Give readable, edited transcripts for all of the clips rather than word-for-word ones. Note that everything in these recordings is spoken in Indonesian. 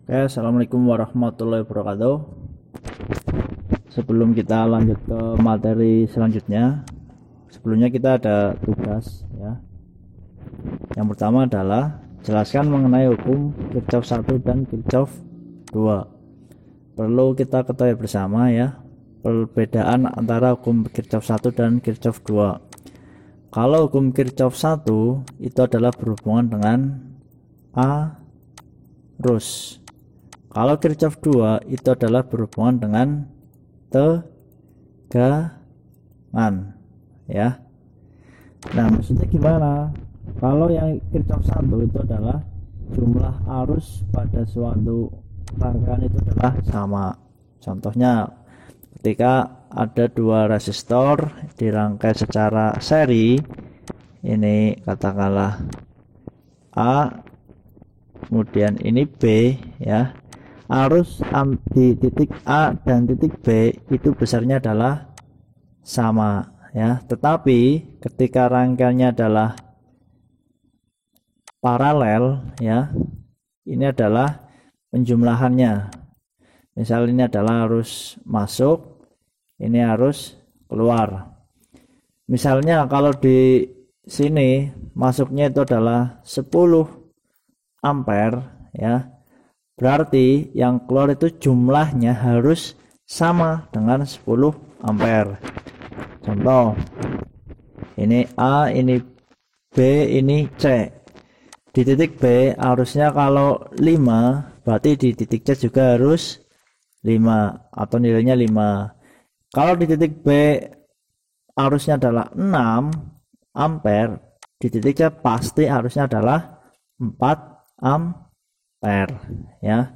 Oke, assalamualaikum warahmatullahi wabarakatuh. Sebelum kita lanjut ke materi selanjutnya, sebelumnya kita ada tugas ya. Yang pertama adalah jelaskan mengenai hukum Kirchhoff 1 dan Kirchhoff 2. Perlu kita ketahui bersama ya, perbedaan antara hukum Kirchhoff 1 dan Kirchhoff 2. Kalau hukum Kirchhoff 1 itu adalah berhubungan dengan arus. Kalau Kirchhoff 2 itu adalah berhubungan dengan tegangan ya. Nah, maksudnya gimana? Kalau yang Kirchhoff 1 itu adalah jumlah arus pada suatu rangkaian itu adalah sama. Contohnya ketika ada dua resistor dirangkai secara seri, ini katakanlah A, kemudian ini B ya. Arus di titik A dan titik B itu besarnya adalah sama ya, tetapi ketika rangkaiannya adalah paralel ya, ini adalah penjumlahannya. Misal ini adalah arus masuk, ini arus keluar. Misalnya kalau di sini masuknya itu adalah 10 ampere ya, berarti yang keluar itu jumlahnya harus sama dengan 10 ampere. Contoh, ini A, ini B, ini C. Di titik B arusnya kalau 5, berarti di titik C juga harus 5 atau nilainya 5. Kalau di titik B arusnya adalah 6 ampere, di titik C pasti arusnya adalah 4 ampere ya.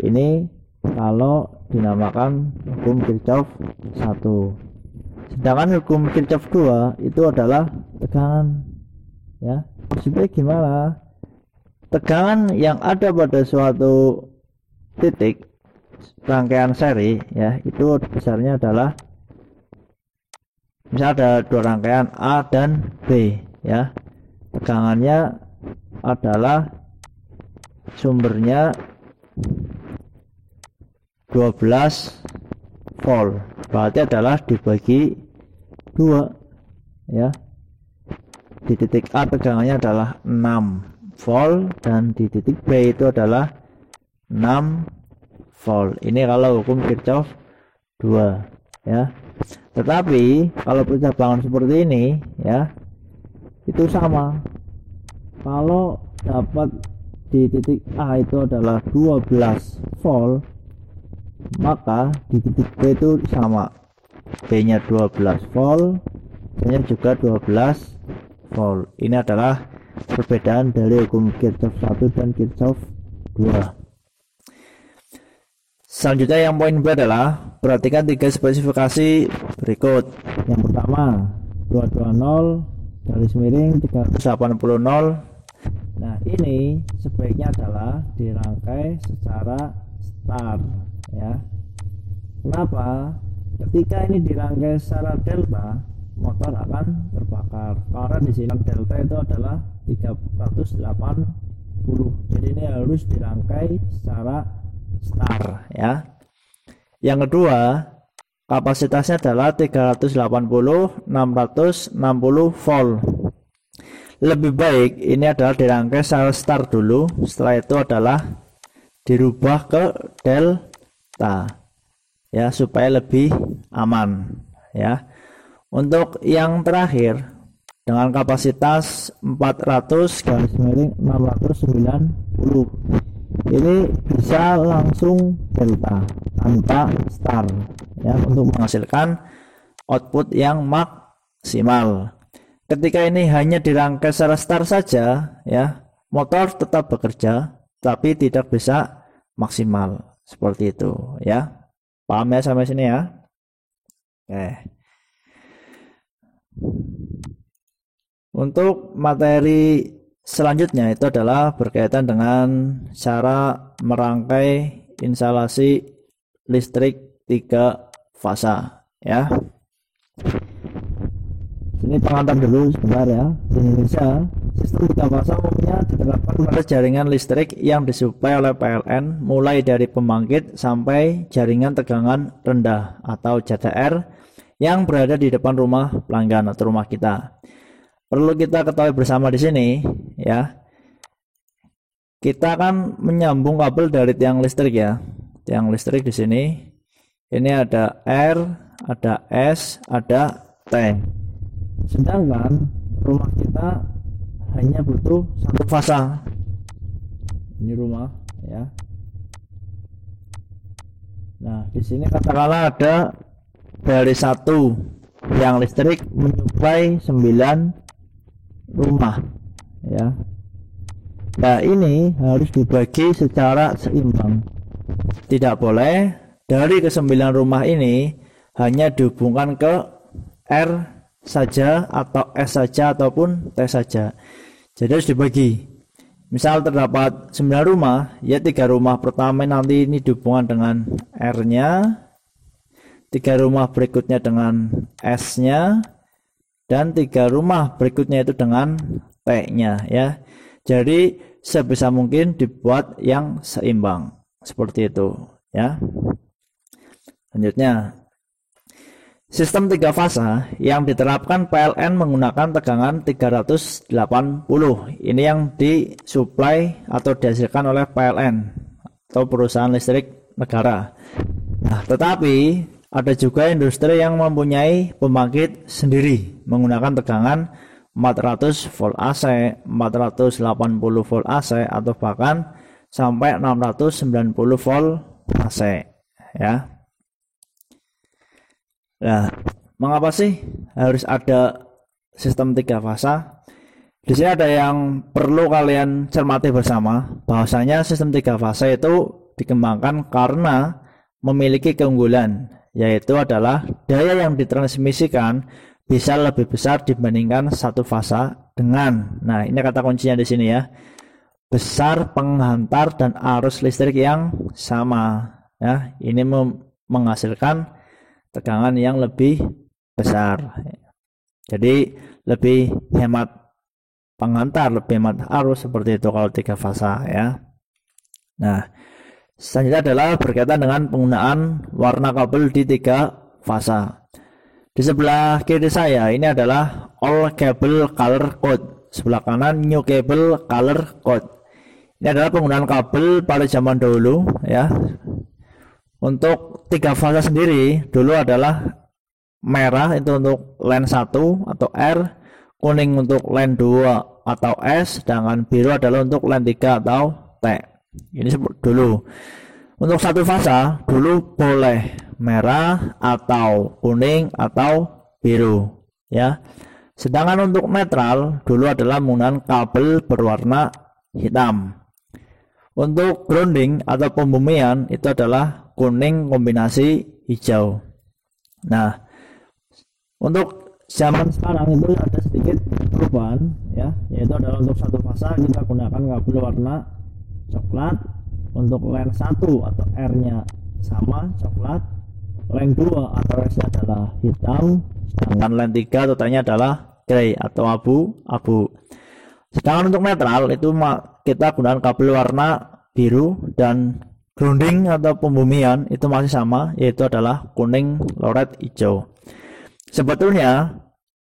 Ini kalau dinamakan hukum Kirchhoff 1. Sedangkan hukum Kirchhoff 2 itu adalah tegangan ya. Maksudnya gimana? Tegangan yang ada pada suatu titik rangkaian seri ya, itu besarnya adalah, misal ada dua rangkaian A dan B ya, tegangannya adalah sumbernya 12 volt, berarti adalah dibagi 2 ya. Di titik A tegangannya adalah 6 volt dan di titik B itu adalah 6 volt. Ini kalau hukum Kirchhoff 2 ya. Tetapi kalau percabangan seperti ini ya, itu sama. Kalau dapat di titik A itu adalah 12 volt, maka di titik B itu sama, B nya 12 volt, C nya juga 12 volt. Ini adalah perbedaan dari hukum Kirchhoff 1 dan Kirchhoff 2. Selanjutnya yang poin B adalah perhatikan 3 spesifikasi berikut. Yang pertama 220 garis miring 380. Nah, ini sebaiknya adalah dirangkai secara star ya. Kenapa? Ketika ini dirangkai secara delta, motor akan terbakar karena di sini delta itu adalah 380. Jadi ini harus dirangkai secara star ya. Yang kedua, kapasitasnya adalah 380 660 volt. Lebih baik ini adalah dirangkai secara star dulu, setelah itu adalah dirubah ke delta ya, supaya lebih aman ya. Untuk yang terakhir dengan kapasitas 400 garis miring 690, ini bisa langsung delta tanpa star ya, untuk menghasilkan output yang maksimal. Ketika ini hanya dirangkai secara star saja ya, motor tetap bekerja tapi tidak bisa maksimal seperti itu ya. Paham ya sampai sini ya? Oke. Untuk materi selanjutnya itu adalah berkaitan dengan cara merangkai instalasi listrik 3 fasa ya. Ini pengantar dulu sebentar ya. Di Indonesia Sistem tiga fasa umumnya diterapkan pada jaringan listrik yang disuplai oleh PLN mulai dari pembangkit sampai jaringan tegangan rendah atau JTR yang berada di depan rumah pelanggan atau rumah kita. Perlu kita ketahui bersama di sini ya. Kita akan menyambung kabel dari tiang listrik ya. Tiang listrik di sini. Ini ada R, ada S, ada T. Sedangkan rumah kita hanya butuh satu fasa. Ini rumah ya. Nah, di sini katakanlah ada dari satu tiang listrik menyuplai 9 rumah ya. Nah, ini harus dibagi secara seimbang. Tidak boleh dari ke-9 rumah ini hanya dihubungkan ke R saja atau S saja ataupun T saja. Jadi harus dibagi. Misal terdapat 9 rumah, ya 3 rumah pertama nanti ini dihubungkan dengan R-nya, 3 rumah berikutnya dengan S-nya, dan 3 rumah berikutnya itu dengan T-nya ya. Jadi sebisa mungkin dibuat yang seimbang seperti itu ya. Selanjutnya, sistem 3 fasa yang diterapkan PLN menggunakan tegangan 380. Ini yang disuplai atau dihasilkan oleh PLN atau perusahaan listrik negara. Nah, tetapi ada juga industri yang mempunyai pembangkit sendiri menggunakan tegangan 400 volt AC, 480 volt AC atau bahkan sampai 690 volt AC ya. Nah, mengapa sih harus ada sistem 3 fasa? Di sini ada yang perlu kalian cermati bersama, bahwasanya sistem 3 fasa itu dikembangkan karena memiliki keunggulan, yaitu adalah daya yang ditransmisikan bisa lebih besar dibandingkan satu fasa dengan, nah ini kata kuncinya di sini ya, besar penghantar dan arus listrik yang sama ya. Ini menghasilkan tegangan yang lebih besar. Jadi lebih hemat penghantar, lebih hemat arus seperti itu kalau 3 fasa ya. Nah, selanjutnya adalah berkaitan dengan penggunaan warna kabel di 3 fasa. Di sebelah kiri saya ini adalah all cable color code, sebelah kanan new cable color code. Ini adalah penggunaan kabel pada zaman dahulu ya. Untuk 3 fasa sendiri dulu adalah merah itu untuk line 1 atau R, kuning untuk line 2 atau S, sedangkan biru adalah untuk line 3 atau T. Ini dulu. Untuk satu fasa dulu boleh merah atau kuning atau biru ya. Sedangkan untuk netral dulu adalah menggunakan kabel berwarna hitam. Untuk grounding atau pembumian itu adalah kuning kombinasi hijau. Nah, untuk zaman sekarang itu ada sedikit perubahan ya, yaitu adalah untuk satu fasa kita gunakan kabel warna coklat, untuk line 1 atau R-nya sama coklat, line 2 atau S-nya adalah hitam, sedangkan line 3 atau T-nya adalah grey atau abu-abu. Sedangkan untuk netral itu kita gunakan kabel warna biru, dan grounding atau pembumian itu masih sama, yaitu adalah kuning loret hijau. Sebetulnya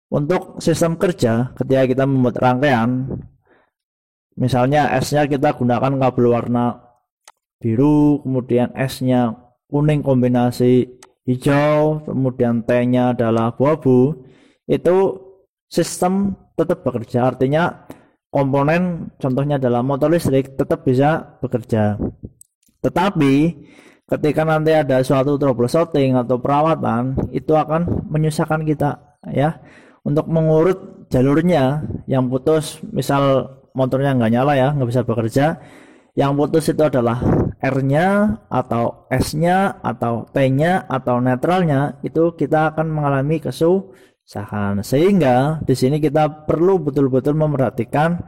untuk sistem kerja ketika kita membuat rangkaian, misalnya S-nya kita gunakan kabel warna biru, kemudian S-nya kuning kombinasi hijau, kemudian T-nya adalah abu-abu, itu sistem tetap bekerja. Artinya komponen contohnya adalah motor listrik tetap bisa bekerja. Tetapi ketika nanti ada suatu troubleshooting atau perawatan, itu akan menyusahkan kita ya untuk mengurut jalurnya. Yang putus, misal motornya nggak nyala ya, nggak bisa bekerja, yang putus itu adalah R-nya atau S-nya atau T-nya atau netralnya, itu kita akan mengalami kesusahan. Sehingga di sini kita perlu betul-betul memperhatikan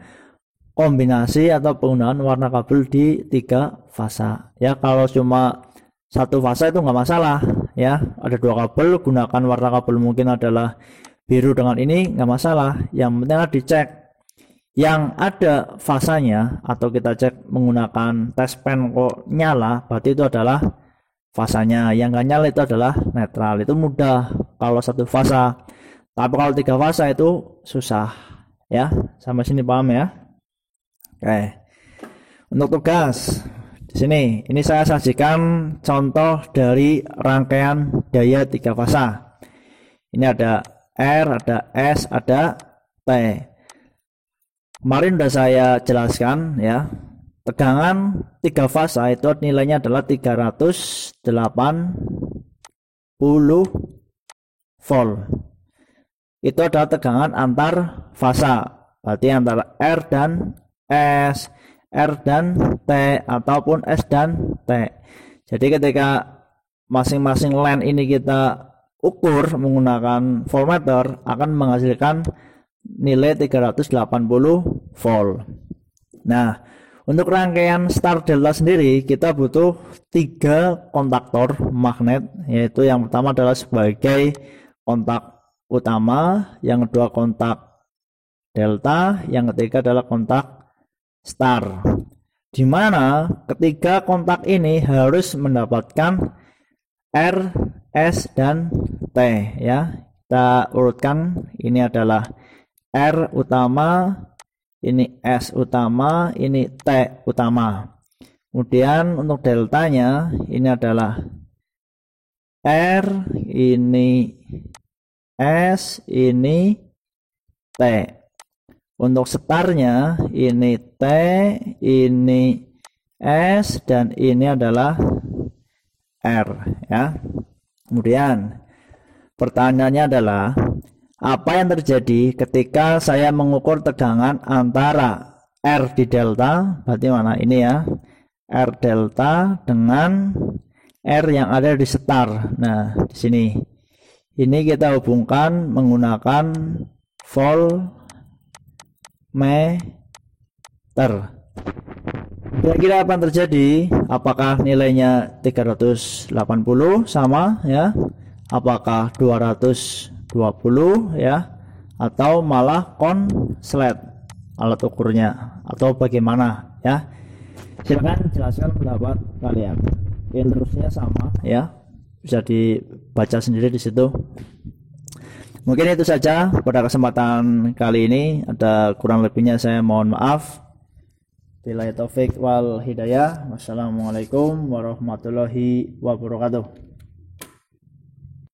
kombinasi atau penggunaan warna kabel di 3 fasa ya. Kalau cuma satu fasa itu nggak masalah ya, ada 2 kabel, gunakan warna kabel mungkin adalah biru dengan ini, nggak masalah. Yang penting dicek yang ada fasanya atau kita cek menggunakan tes pen kok nyala, berarti itu adalah fasanya. Yang nggak nyala itu adalah netral. Itu mudah kalau satu fasa, tapi kalau tiga fasa itu susah ya. Sampai sini paham ya? Oke, untuk tugas di sini ini saya sajikan contoh dari rangkaian daya tiga fasa. Ini ada R, ada S, ada T. Kemarin sudah saya jelaskan ya, tegangan tiga fasa itu nilainya adalah 380 volt. Itu adalah tegangan antar fasa, berarti antara R dan S, R dan T, ataupun S dan T. Jadi ketika masing-masing line ini kita ukur menggunakan voltmeter akan menghasilkan nilai 380 volt. Nah, untuk rangkaian star delta sendiri kita butuh 3 kontaktor magnet, yaitu yang pertama adalah sebagai kontak utama, yang kedua kontak delta, yang ketiga adalah kontak star. Di mana ketiga kontak ini harus mendapatkan R, S, dan T ya. Kita urutkan, ini adalah R utama, ini S utama, ini T utama. Kemudian untuk deltanya ini adalah R, ini S, ini T. Untuk starnya ini T, ini S, dan ini adalah R ya. Kemudian pertanyaannya adalah apa yang terjadi ketika saya mengukur tegangan antara R di delta, berarti mana ini ya, R delta dengan R yang ada di star. Nah, di sini ini kita hubungkan menggunakan voltmeter. Kira-kira apa yang terjadi? Apakah nilainya 380 sama ya? Apakah 220 ya, atau malah konslet alat ukurnya, atau bagaimana ya? Silakan jelaskan pendapat kalian. Terusnya sama ya, bisa dibaca sendiri di situ. Mungkin itu saja pada kesempatan kali ini. Ada kurang lebihnya saya mohon maaf. Billahi taufik wal hidayah. Wassalamualaikum warahmatullahi wabarakatuh.